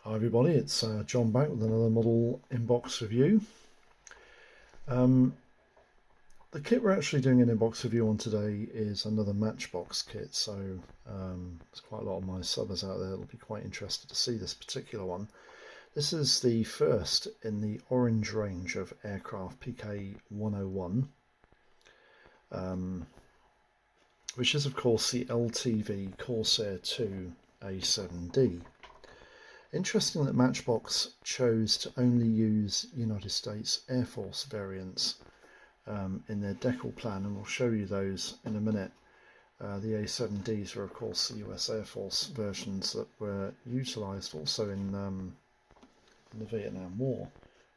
Hi everybody, it's John back with another model inbox review. Um, the kit we're actually doing an inbox review on today is another Matchbox kit, so there's quite a lot of my subbers out there that'll be quite interested to see this particular one. This is the first in the orange range of aircraft PK101, which is of course the LTV Corsair 2 A7D. Interesting that Matchbox chose to only use United States Air Force variants in their decal plan, and we'll show you those in a minute. The A7Ds were of course the US Air Force versions that were utilised also in the Vietnam War,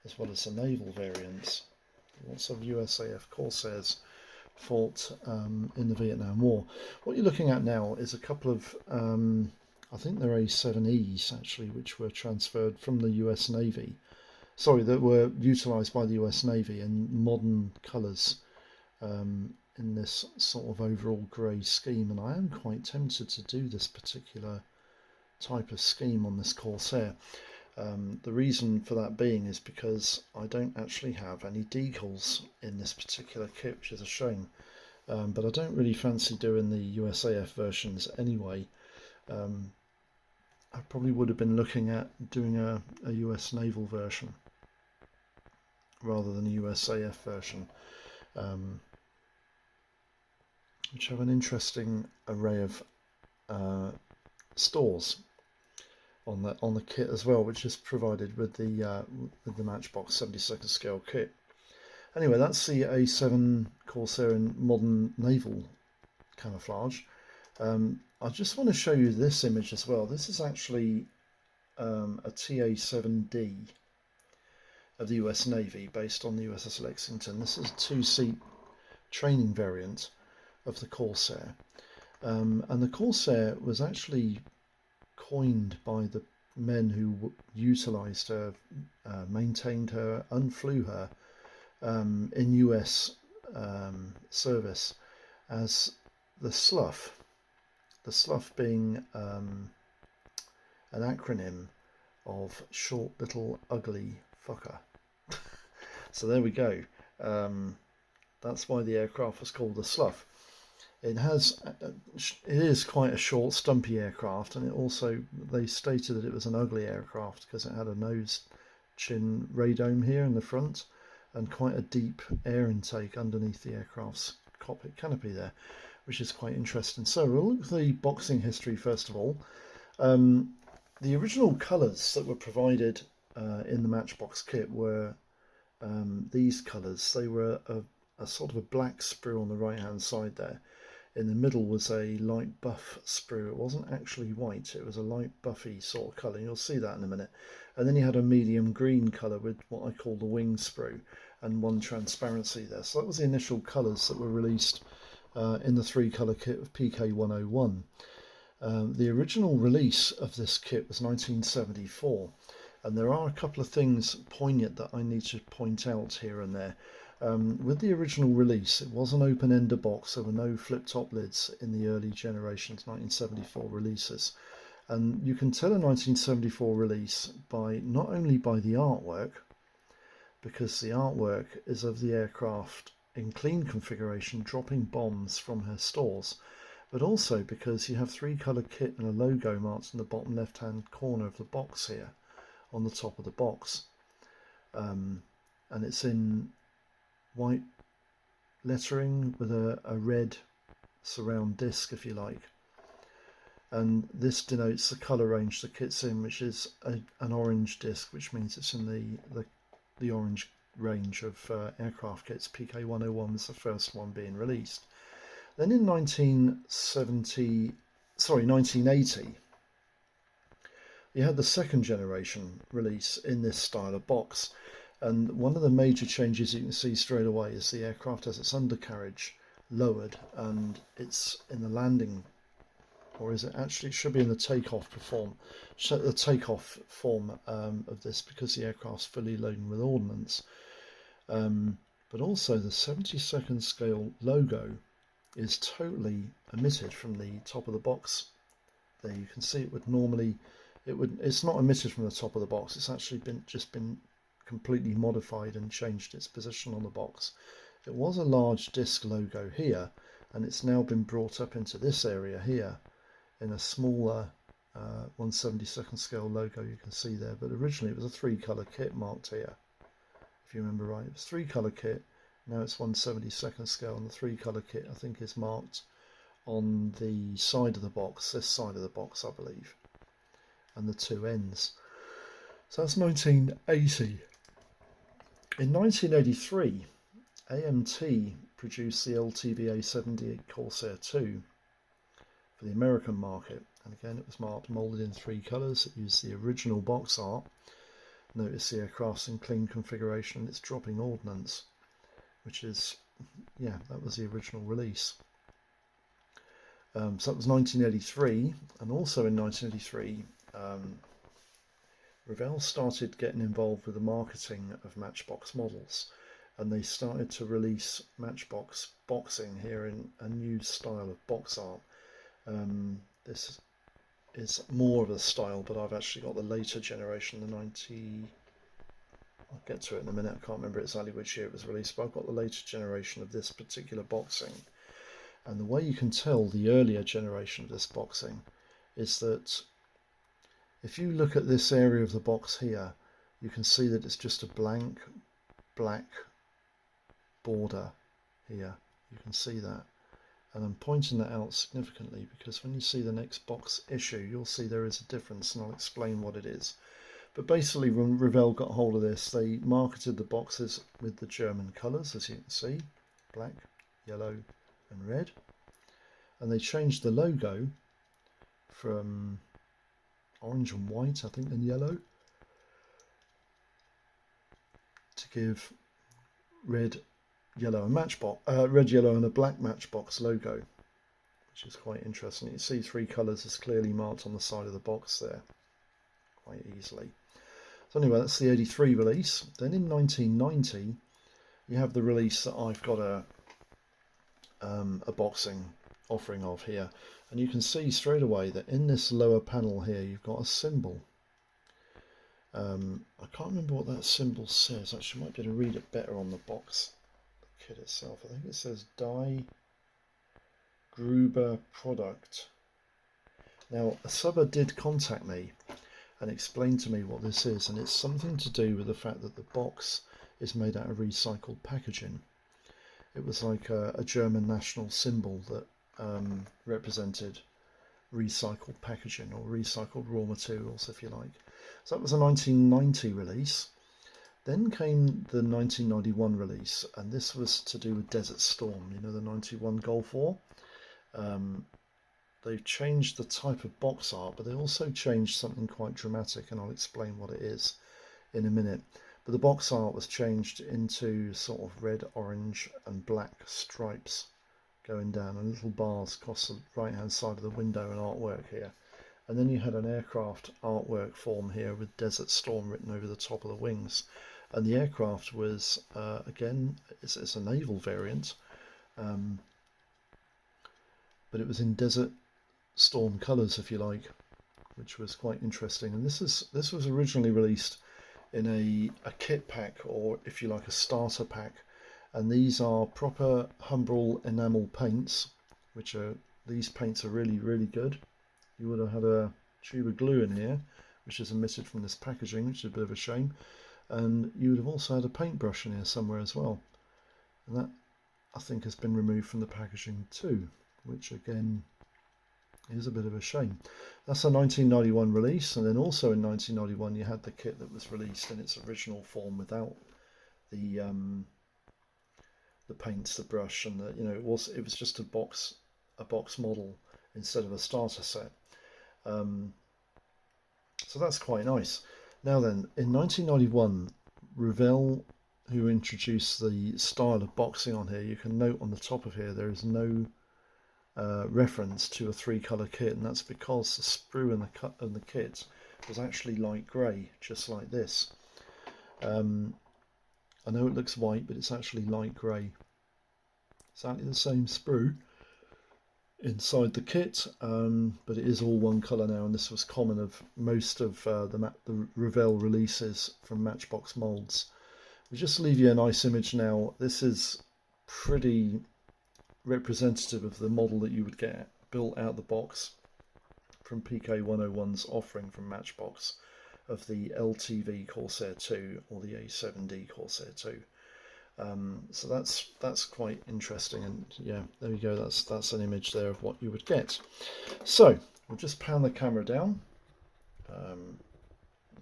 as well as the naval variants. Lots of USAF Corsairs fought in the Vietnam War. What you're looking at now is a couple of I think they're A7Es actually, which were transferred from the US Navy. Sorry, that were utilised by the US Navy in modern colours in this sort of overall grey scheme. And I am quite tempted to do this particular type of scheme on this Corsair. The reason for that being is because I don't actually have any decals in this particular kit, which is a shame. But I don't really fancy doing the USAF versions anyway. I probably would have been looking at doing a US naval version rather than a USAF version, which have an interesting array of stores on the kit as well, which is provided with the Matchbox 72nd scale kit. Anyway, that's the A7 Corsair in modern naval camouflage. I just want to show you this image as well. This is actually a TA-7D of the US Navy based on the USS Lexington. This is a two-seat training variant of the Corsair. And the Corsair was actually coined by the men who utilised her, maintained her, unflew her in US service as the Slough. The Slough being an acronym of short little ugly fucker. So there we go. That's why the aircraft was called the Slough. It is quite a short, stumpy aircraft, and it also, they stated that it was an ugly aircraft because it had a nose chin radome here in the front and quite a deep air intake underneath the aircraft's cockpit canopy there, which is quite interesting. So we'll look at the boxing history first of all. The original colours that were provided in the Matchbox kit were these colours. They were a sort of a black sprue on the right hand side there. In the middle was a light buff sprue. It wasn't actually white, it was a light buffy sort of colour. You'll see that in a minute. And then you had a medium green colour with what I call the wing sprue and one transparency there. So that was the initial colours that were released in the three colour kit of PK101. The original release of this kit was 1974, and there are a couple of things poignant that I need to point out here and there. With the original release, it was an open-ender box. There were no flip-top lids in the early generations 1974 releases, and you can tell a 1974 release by not only by the artwork, because the artwork is of the aircraft in clean configuration dropping bombs from her stores, but also because you have three colour kit and a logo marked in the bottom left hand corner of the box here on the top of the box, and it's in white lettering with a red surround disc, if you like, and this denotes the colour range the kit's in, which is an orange disc, which means it's in the orange range of aircraft kits. PK101 was the first one being released. Then in 1980, you had the second generation release in this style of box, and one of the major changes you can see straight away is the aircraft has its undercarriage lowered, and it's in the landing, or is it actually, it should be in the takeoff form of this, because the aircraft's fully loaded with ordnance. But also the 72nd scale logo is totally omitted from the top of the box. There you can see it would normally it's not emitted from the top of the box. It's actually been completely modified and changed its position on the box. It was a large disc logo here, and it's now been brought up into this area here in a smaller 1/72nd scale logo you can see there. But originally it was a 3-colour kit marked here, if you remember right. It was 3-colour kit. Now it's 1/72nd scale, and the 3-colour kit I think is marked on the side of the box, this side of the box I believe, and the two ends. So that's 1980. In 1983, AMT produced the LTV A78 Corsair 2 for the American market, and again it was moulded in 3 colours. It used the original box art. Notice the aircraft's in clean configuration and it's dropping ordnance, which is, yeah, that was the original release. So that was 1983, and also in 1983 Revell started getting involved with the marketing of Matchbox models, and they started to release Matchbox boxing here in a new style of box art. This is more of a style, but I've actually got the later generation, the 90... I'll get to it in a minute, I can't remember exactly which year it was released, but I've got the later generation of this particular boxing. And the way you can tell the earlier generation of this boxing is that if you look at this area of the box here, you can see that it's just a blank black border here. You can see that. And I'm pointing that out significantly because when you see the next box issue, you'll see there is a difference, and I'll explain what it is. But basically, when Revell got hold of this, they marketed the boxes with the German colours, as you can see, black, yellow and red. And they changed the logo from orange and white, I think, and yellow, to give red, yellow and Matchbox, red, yellow and a black Matchbox logo, which is quite interesting. You see 3 colours is clearly marked on the side of the box there, quite easily. So anyway, that's the 83 release. Then in 1990, you have the release that I've got a boxing offering of here, and you can see straight away that in this lower panel here you've got a symbol. I can't remember what that symbol says. Actually, might be able to read it better on the box, the kit itself. I think it says Die Gruber Product. Now, a subber did contact me and explain to me what this is, and it's something to do with the fact that the box is made out of recycled packaging. It was like a German national symbol that represented recycled packaging, or recycled raw materials, if you like. So that was a 1990 release. Then came the 1991 release, and this was to do with Desert Storm, you know, the 91 Gulf War. They've changed the type of box art, but they also changed something quite dramatic, and I'll explain what it is in a minute. But the box art was changed into sort of red, orange and black stripes going down, and little bars across the right hand side of the window and artwork here. And then you had an aircraft artwork form here with Desert Storm written over the top of the wings. And the aircraft was, again, it's a naval variant, but it was in Desert Storm colours, if you like, which was quite interesting. And this was originally released in a kit pack, or if you like, a starter pack. And these are proper Humbrol enamel paints, these paints are really, really good. You would have had a tube of glue in here, which is omitted from this packaging, which is a bit of a shame. And you would have also had a paintbrush in here somewhere as well. And that, I think, has been removed from the packaging too, which again is a bit of a shame. That's a 1991 release, and then also in 1991 you had the kit that was released in its original form without the paints, the brush, and it was just a box model instead of a starter set. So that's quite nice. Now then, in 1991, Revell, who introduced the style of boxing on here, you can note on the top of here there is no reference to a 3-colour kit, and that's because the sprue in the kit was actually light grey, just like this. I know it looks white, but it's actually light grey. Exactly the same sprue. inside the kit, but it is all one colour now, and this was common of most of the Revell releases from Matchbox molds. We'll just leave you a nice image now. This is pretty representative of the model that you would get built out the box from PK101's offering from Matchbox of the LTV Corsair 2 or the A7D Corsair 2. So that's quite interesting, and yeah, there you go. That's an image there of what you would get. So we'll just pan the camera down.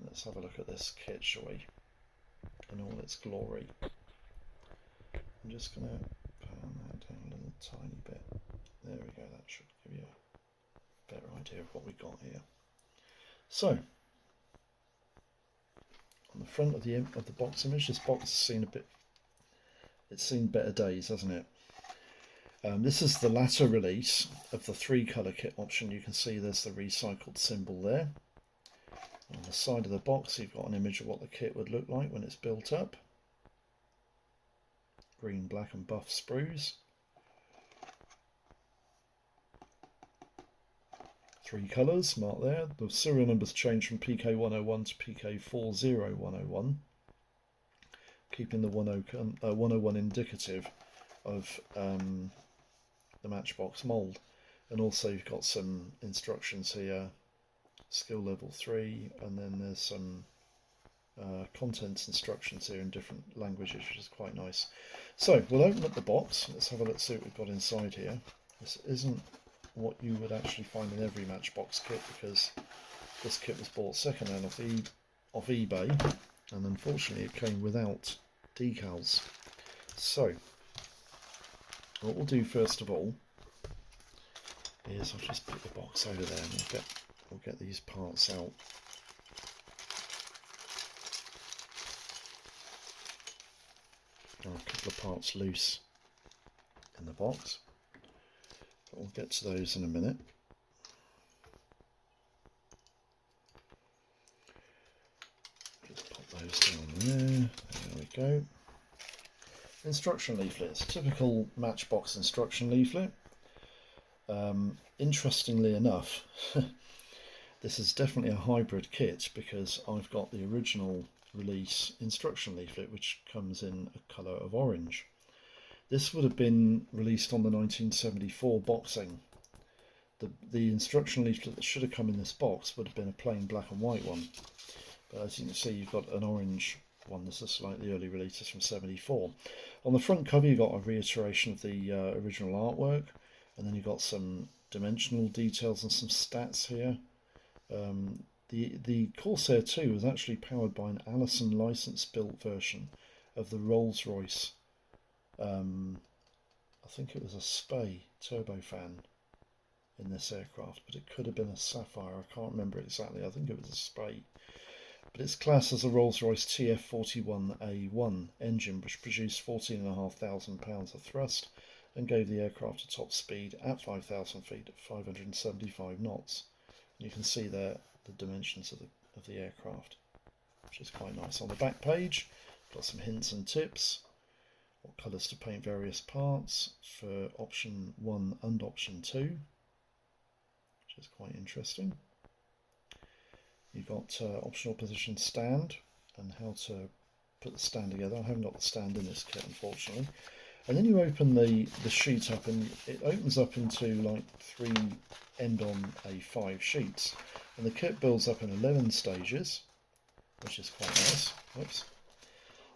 Let's have a look at this kit, shall we? In all its glory. I'm just going to pan that down a little tiny bit. There we go. That should give you a better idea of what we got here. So on the front of the box image, this box has seen it's seen better days, hasn't it? This is the latter release of the 3-colour kit option. You can see there's the recycled symbol there. On the side of the box, you've got an image of what the kit would look like when it's built up. Green, black and buff sprues. 3 colours marked there. The serial numbers change from PK101 to PK40101, keeping the 101 indicative of the Matchbox mould. And also you've got some instructions here, skill level 3, and then there's some contents instructions here in different languages, which is quite nice. So we'll open up the box. Let's have a look, see what we've got inside here. This isn't what you would actually find in every Matchbox kit, because this kit was bought second-hand off eBay, and unfortunately it came without decals. So what we'll do first of all is I'll just put the box over there and we'll get these parts out. There are a couple of parts loose in the box, but we'll get to those in a minute. Just pop those down there. There we go. Instruction leaflets, typical Matchbox instruction leaflet. Interestingly enough, this is definitely a hybrid kit, because I've got the original release instruction leaflet, which comes in a colour of orange. This would have been released on the 1974 boxing. The instruction leaflet that should have come in this box would have been a plain black and white one, but as you can see, you've got an orange one. This is slightly early release, from 74. On the front cover you've got a reiteration of the original artwork, and then you've got some dimensional details and some stats here. The Corsair 2 was actually powered by an Allison license built version of the Rolls-Royce, I think it was a Spey turbofan in this aircraft, but it could have been a Sapphire, I can't remember exactly. I think it was a Spey. But it's classed as a Rolls-Royce TF41A1 engine, which produced 14,500 pounds of thrust and gave the aircraft a top speed at 5,000 feet at 575 knots. You can see there the dimensions of the aircraft, which is quite nice. On the back page, got some hints and tips, what colours to paint various parts for option 1 and option 2, which is quite interesting. You've got optional position stand and how to put the stand together. I haven't got the stand in this kit, unfortunately. And then you open the sheet up, and it opens up into like 3 end-on A5 sheets. And the kit builds up in 11 stages, which is quite nice. Whoops.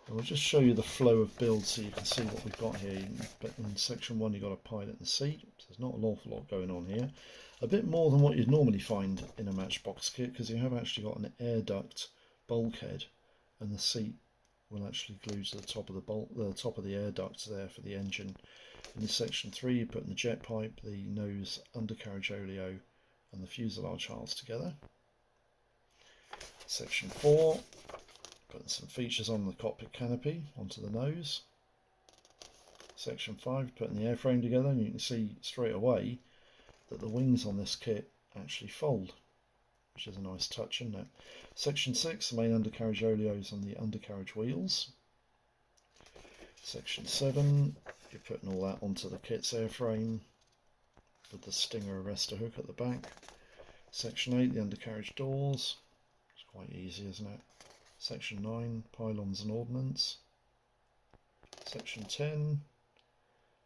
And we'll just show you the flow of build so you can see what we've got here. But in section 1 you've got a pilot and seat, so there's not an awful lot going on here. A bit more than what you'd normally find in a Matchbox kit, because you have actually got an air duct bulkhead, and the seat will actually glue to the top of the air duct there for the engine. In section 3 you put in the jet pipe, the nose, undercarriage oleo and the fuselage halves together. Section 4, putting some features on the cockpit canopy onto the nose. Section 5, putting the airframe together, and you can see straight away that the wings on this kit actually fold, which is a nice touch, isn't it? Section 6, the main undercarriage oleos on the undercarriage wheels. Section 7, you're putting all that onto the kit's airframe. with the Stinger arrestor hook at the back. Section 8, the undercarriage doors. It's quite easy, isn't it? Section 9, pylons and ordnance. Section 10,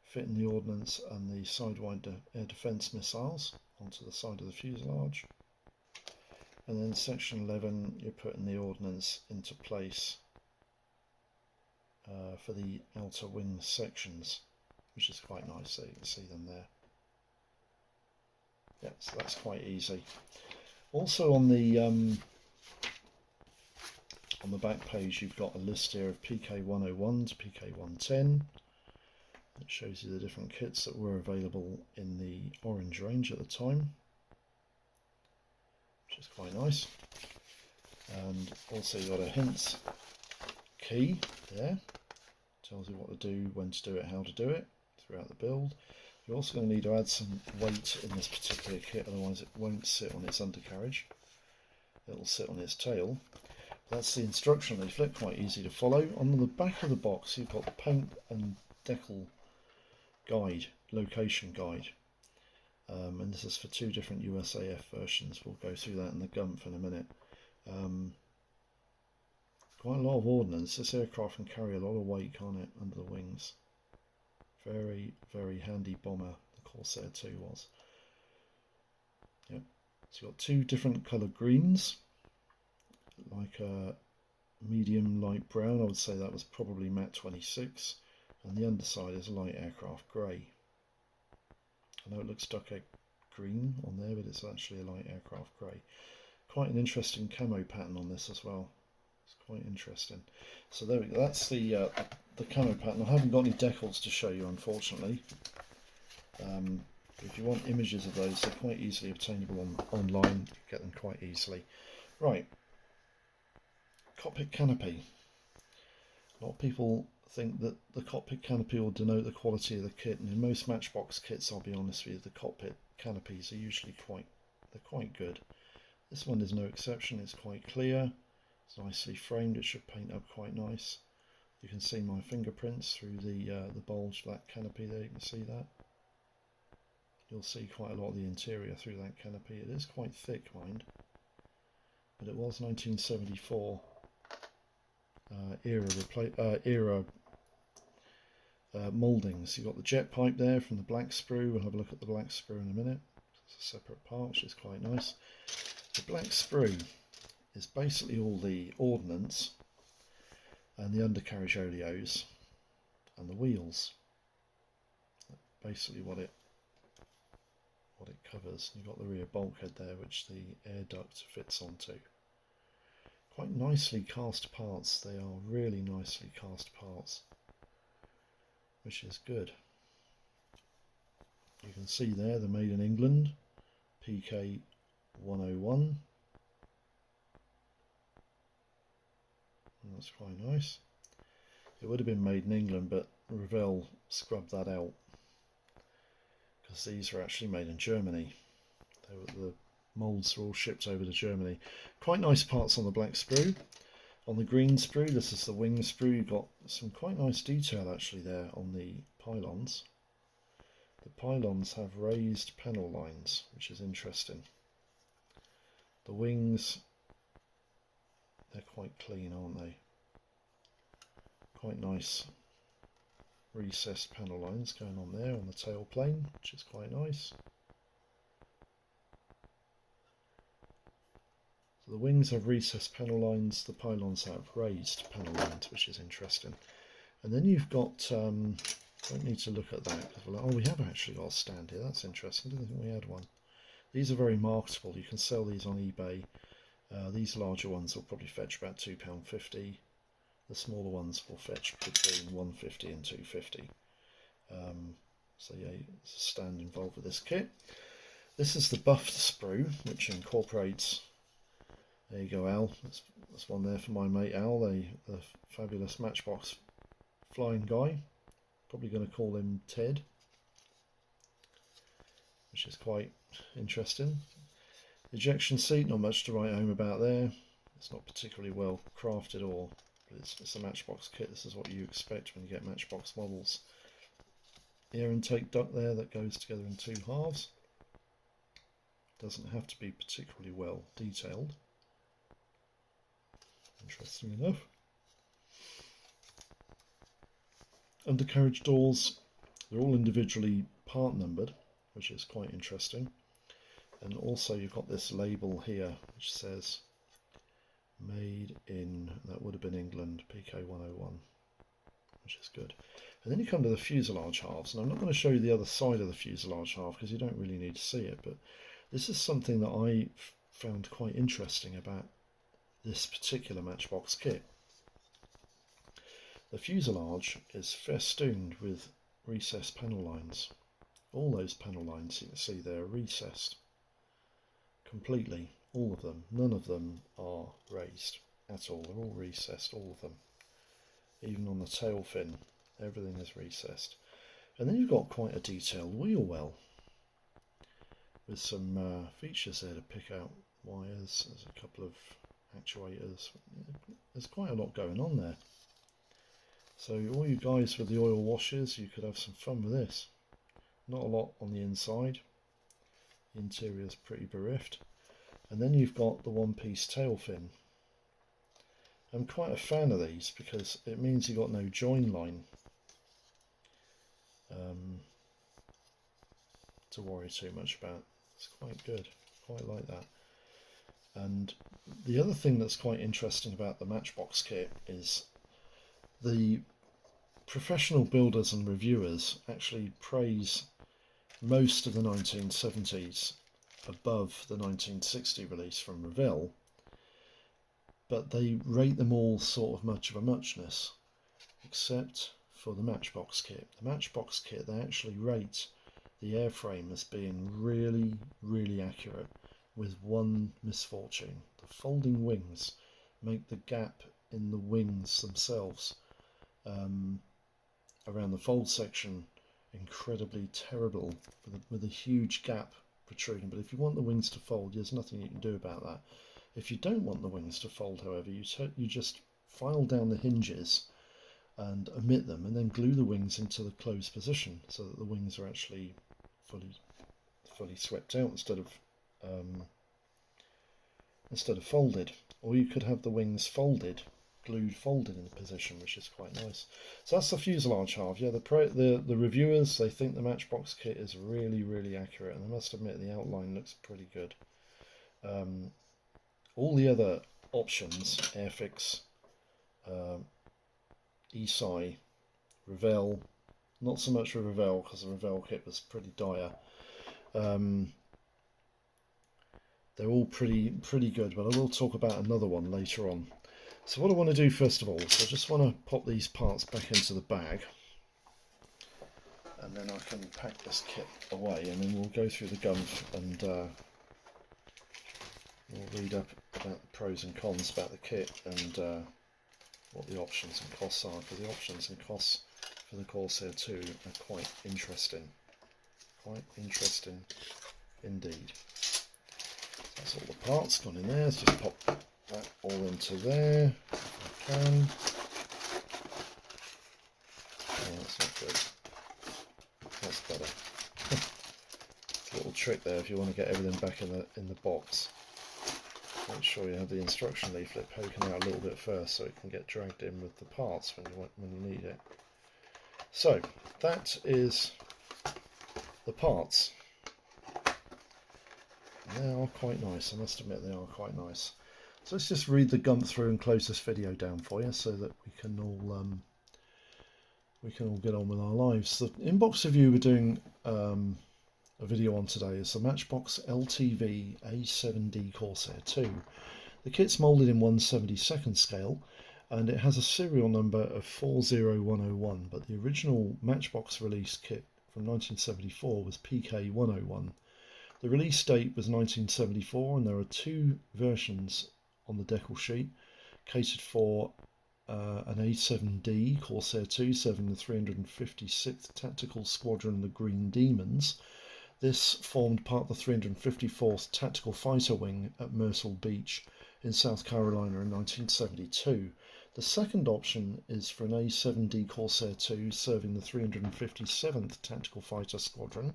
fitting the ordnance and the sidewinder air defence missiles onto the side of the fuselage. And then section 11, you're putting the ordnance into place for the outer wing sections, which is quite nice, so you can see them there. Yeah, so that's quite easy. Also on the back page, you've got a list here of PK101 to PK110. It shows you the different kits that were available in the orange range at the time, which is quite nice. And also you've got a hints key there, tells you what to do, when to do it, how to do it throughout the build. You're also going to need to add some weight in this particular kit, otherwise it won't sit on its undercarriage, it'll sit on its tail. That's the instruction leaflet, quite easy to follow. On the back of the box you've got the paint and decal guide, location guide, and this is for 2 different USAF versions. We'll go through that in the Gumph in a minute. Quite a lot of ordnance. This aircraft can carry a lot of weight, can't it, under the wings. Very, very handy bomber, the Corsair 2 was. Yep. So you've got 2 different coloured greens, like a medium light brown. I would say that was probably matte 26, and the underside is light aircraft grey. I know it looks duck egg green on there, but it's actually a light aircraft grey. Quite an interesting camo pattern on this as well. It's quite interesting. So there we go. That's the camo pattern. I haven't got any decals to show you, unfortunately. If you want images of those, they're quite easily obtainable online. You get them quite easily. Right. Cockpit canopy. A lot of people think that the cockpit canopy will denote the quality of the kit, and in most Matchbox kits, I'll be honest with you, the cockpit canopies are usually quite good. This one is no exception. It's quite clear. It's nicely framed. It should paint up quite nice. You can see my fingerprints through the bulge of that canopy there. You can see that. You'll see quite a lot of the interior through that canopy. It is quite thick, mind, but it was 1974 era mouldings. You've got the jet pipe there from the black sprue. We'll have a look at the black sprue in a minute. It's a separate part, which is quite nice. The black sprue is basically all the ordnance and the undercarriage oleos and the wheels. Basically what it covers. You've got the rear bulkhead there, which the air duct fits onto. Quite nicely cast parts. They are really nicely cast parts, which is good. You can see there they're made in England, PK 101. And that's quite nice. It would have been made in England, but Revell scrubbed that out because these are actually made in Germany. The moulds are all shipped over to Germany. Quite nice parts on the black sprue. On the green sprue, this is the wing sprue. You've got some quite nice detail actually there on the pylons. The pylons have raised panel lines, which is interesting. The wings, they're quite clean, aren't they? Quite nice recessed panel lines going on there on the tail plane, which is quite nice. So the wings have recessed panel lines, the pylons have raised panel lines, which is interesting. And then you've got, don't need to look at that, because oh, we have actually got a stand here, that's interesting, didn't think we had one. These are very marketable, you can sell these on eBay. These larger ones will probably fetch about £2.50. The smaller ones will fetch between £1.50 and £2.50. So yeah, there's a stand involved with this kit. This is the buffed sprue, which incorporates, there you go Al, that's one there for my mate Al, the fabulous Matchbox flying guy. Probably going to call him Ted, which is quite interesting. Ejection seat, not much to write home about there. It's not particularly well crafted, but it's a Matchbox kit. This is what you expect when you get Matchbox models. air intake duct there that goes together in two halves. Doesn't have to be particularly well detailed. Interesting enough. Undercarriage doors, they're all individually part numbered, which is quite interesting. And also you've got this label here which says made in, that would have been England, PK101, which is good. And then you come to the fuselage halves, and I'm not going to show you the other side of the fuselage half because you don't really need to see it, but this is something that I found quite interesting about this particular Matchbox kit. The fuselage is festooned with recessed panel lines. All those panel lines you can see there are recessed completely, all of them. None of them are raised at all. They're all recessed, all of them. Even on the tail fin, everything is recessed. And then you've got quite a detailed wheel well with some features there to pick out wires. There's a couple of actuators. There's quite a lot going on there. So all you guys with the oil washes, you could have some fun with this. Not a lot on the inside. The interior is pretty bereft. And then you've got the one-piece tail fin. I'm quite a fan of these because it means you've got no join line to worry too much about. It's quite good, quite like that. And the other thing that's quite interesting about the Matchbox kit is the professional builders and reviewers actually praise most of the 1970s above the 1960 release from Revell, but they rate them all sort of much of a muchness, except for the Matchbox kit. The Matchbox kit, they actually rate the airframe as being really, really accurate, with one misfortune. The folding wings make the gap in the wings themselves around the fold section incredibly terrible, with a huge gap protruding. But if you want the wings to fold, there's nothing you can do about that. If you don't want the wings to fold, however, you just file down the hinges and omit them, and then glue the wings into the closed position so that the wings are actually fully swept out instead of folded. Or you could have the wings folded, glued folded in the position, which is quite nice. So that's the fuselage half. Yeah, the reviewers, they think the Matchbox kit is really, really accurate, and I must admit the outline looks pretty good. All the other options, Airfix, Esai, Revell, not so much with Revell because the Revell kit was pretty dire. They're all pretty good, but I will talk about another one later on. So what I want to do first of all is I just want to pop these parts back into the bag, and then I can pack this kit away, and then we'll go through the guns and we'll read up about the pros and cons about the kit and what the options and costs are, because the options and costs for the Corsair 2 are quite interesting indeed. That's all the parts gone in there. Let's just pop that all into there if I can. Oh, that's not good. That's better. It's a little trick there if you want to get everything back in the box. Make sure you have the instruction leaflet poking out a little bit first so it can get dragged in with the parts when you need it. So that is the parts. They are quite nice, I must admit they are quite nice. So let's just read the gump through and close this video down for you so that we can all get on with our lives. The inbox review we're doing a video on today is the Matchbox LTV A7D Corsair 2. The kit's moulded in 1/72nd scale and it has a serial number of 40101, but the original Matchbox release kit from 1974 was PK101. The release date was 1974, and there are two versions on the decal sheet catered for an A7D Corsair 2 serving the 356th Tactical Squadron, the Green Demons. This formed part of the 354th Tactical Fighter Wing at Myrtle Beach in South Carolina in 1972. The second option is for an A7D Corsair 2 serving the 357th Tactical Fighter Squadron,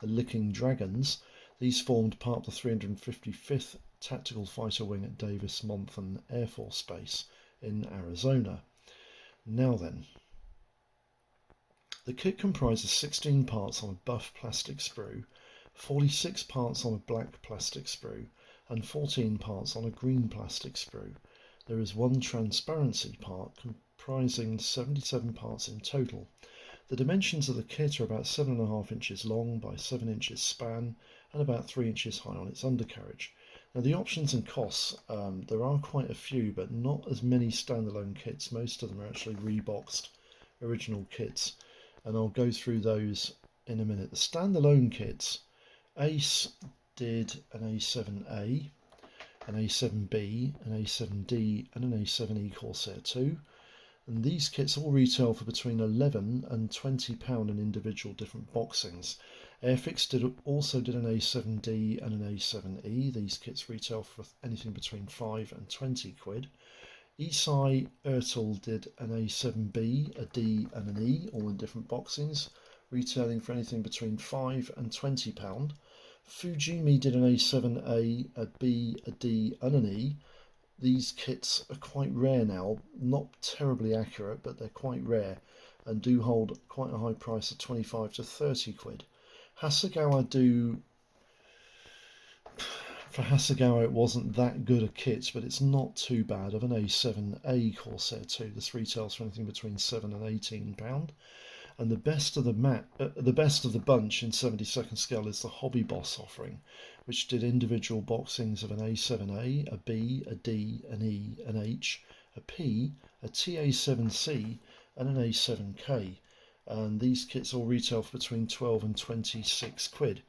the Licking Dragons. These formed part of the 355th Tactical Fighter Wing at Davis-Monthan Air Force Base in Arizona. Now then, the kit comprises 16 parts on a buff plastic sprue, 46 parts on a black plastic sprue, and 14 parts on a green plastic sprue. There is one transparency part comprising 77 parts in total. The dimensions of the kit are about 7.5 inches long by 7 inches span and about 3 inches high on its undercarriage. Now the options and costs, there are quite a few, but not as many standalone kits. Most of them are actually reboxed original kits, and I'll go through those in a minute. The standalone kits, Ace did an A7A, an A7B, an A7D and an A7E Corsair 2, and these kits all retail for between £11 and £20 in individual different boxings. Airfix also did an A7D and an A7E. These kits retail for anything between £5 and £20. Esai Ertel did an A7B, a D and an E, all in different boxings, retailing for anything between £5 and £20. Fujimi did an A7A, a B, a D and an E. These kits are quite rare now, not terribly accurate, but they're quite rare and do hold quite a high price of 25 to 30 quid. Hasegawa for Hasegawa it wasn't that good a kit, but it's not too bad. Of an A7A Corsair 2, this retails for anything between £7 and £18. And the best of the bunch in 72nd scale is the Hobby Boss offering, which did individual boxings of an A7A, a B, a D, an E, an H, a P, a TA7C and an A7K. And these kits all retail for between 12 and 26 quid.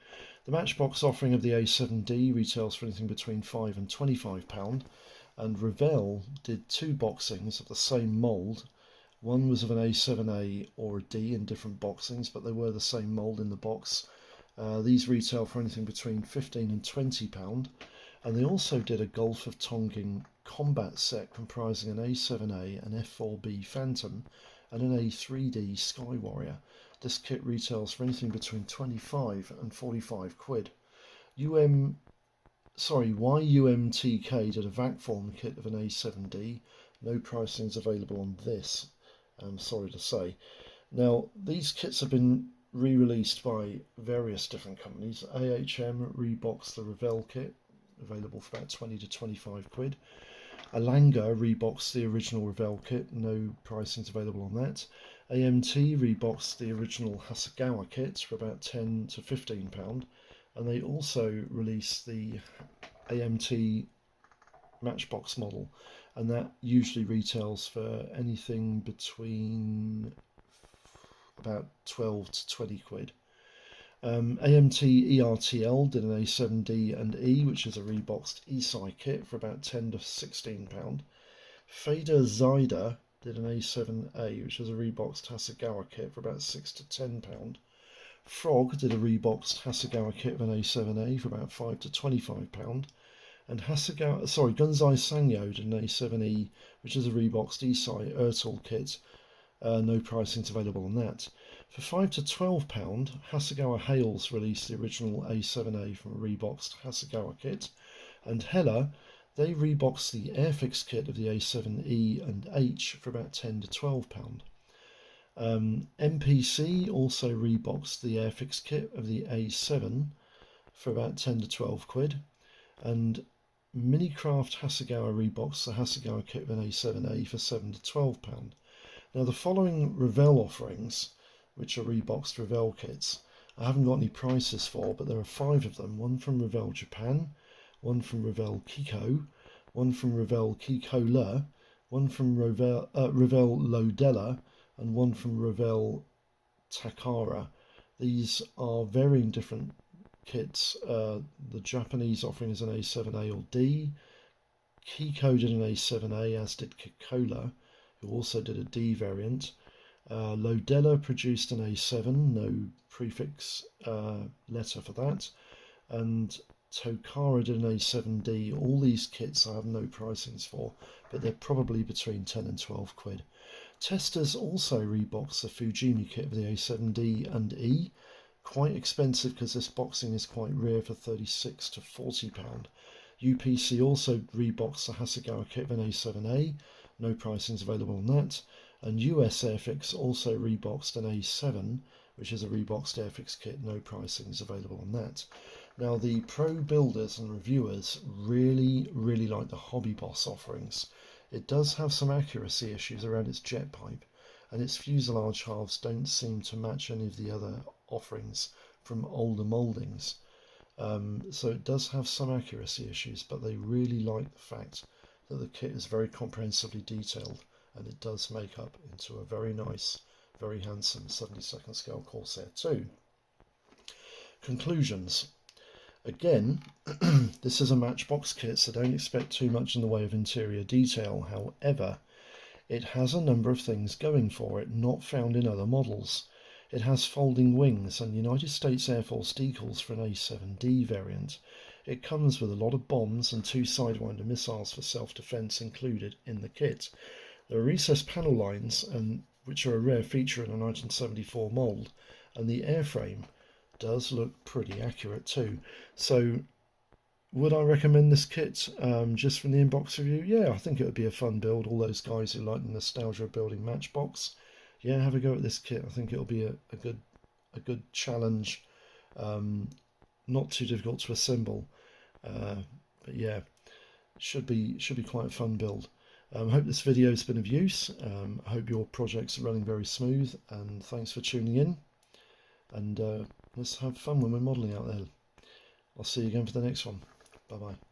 The Matchbox offering of the A7D retails for anything between £5 and £25, and Revell did two boxings of the same mould. One was of an A7A or a D in different boxings, but they were the same mould in the box. These retail for anything between £15 and £20, and they also did a Gulf of Tonkin combat set comprising an A7A, an F4B Phantom, and an A3D Sky Warrior. This kit retails for anything between 25 and 45 quid. YUMTK did a vac form kit of an A7D. No pricings available on this, I'm sorry to say. Now, these kits have been re-released by various different companies. AHM reboxed the Revell kit, available for about 20 to 25 quid. Alanga reboxed the original Revell kit, no pricings available on that. AMT reboxed the original Hasegawa kit for about 10 to 15 pound, and they also released the AMT Matchbox model, and that usually retails for anything between about 12 to 20 quid. AMT ERTL did an A7D and E, which is a reboxed Esai kit, for about 10 to 16 pound. Fader Zyder did an A7A, which is a reboxed Hasegawa kit, for about 6 to 10 pound. Frog did a reboxed Hasegawa kit of an A7A for about 5 to 25 pound. And Gunzai Sanyo did an A7E, which is a reboxed Esai Ertel kit. No pricings available on that. For 5 to 12 pound, Hasegawa Hales released the original A7A from a reboxed Hasegawa kit, and Hella, they reboxed the Airfix kit of the A7E and H for about 10 to 12 pound. MPC also reboxed the Airfix kit of the A7 for about 10 to 12 quid, and Minicraft Hasegawa reboxed the Hasegawa kit of an A7A for 7 to 12 pound. Now the following Revell offerings, which are reboxed Revell kits, I haven't got any prices for, but there are 5 of them. One from Revell Japan, one from Revell Kiko, one from Revell Kikola, one from Revell Lodella, and one from Revell Takara. These are varying different kits. The Japanese offering is an A7A or D. Kiko did an A7A, as did Kikola, who also did a D variant. Lodella produced an A7, no prefix letter for that, and Tokara did an A7D. All these kits I have no pricings for, but they're probably between 10 and 12 quid. Testers also reboxed the Fujimi kit of the A7D and E. Quite expensive because this boxing is quite rare, for £36 to £40. UPC also reboxed the Hasegawa kit of an A7A. No pricings available on that. And US Airfix also reboxed an A7, which is a reboxed Airfix kit. No pricings available on that. Now, the pro builders and reviewers really like the Hobby Boss offerings. It does have some accuracy issues around its jet pipe, and its fuselage halves don't seem to match any of the other offerings from older mouldings. So it does have some accuracy issues, but they really like the fact that the kit is very comprehensively detailed, and it does make up into a very nice, very handsome 72nd scale Corsair 2. Conclusions. Again, this is a Matchbox kit, so don't expect too much in the way of interior detail. However, it has a number of things going for it not found in other models. It has folding wings and United States Air Force decals for an A7D variant. It comes with a lot of bombs and 2 Sidewinder missiles for self-defense included in the kit. There are recessed panel lines, which are a rare feature in a 1974 mould, and the airframe does look pretty accurate too. So would I recommend this kit just from the inbox review? Yeah, I think it would be a fun build. All those guys who like the nostalgia of building Matchbox, yeah, have a go at this kit. I think it'll be a good challenge. Not too difficult to assemble, but yeah, should be quite a fun build. I hope this video has been of use. I hope your projects are running very smooth, and thanks for tuning in. And let's have fun when we're modelling out there. I'll see you again for the next one. Bye bye.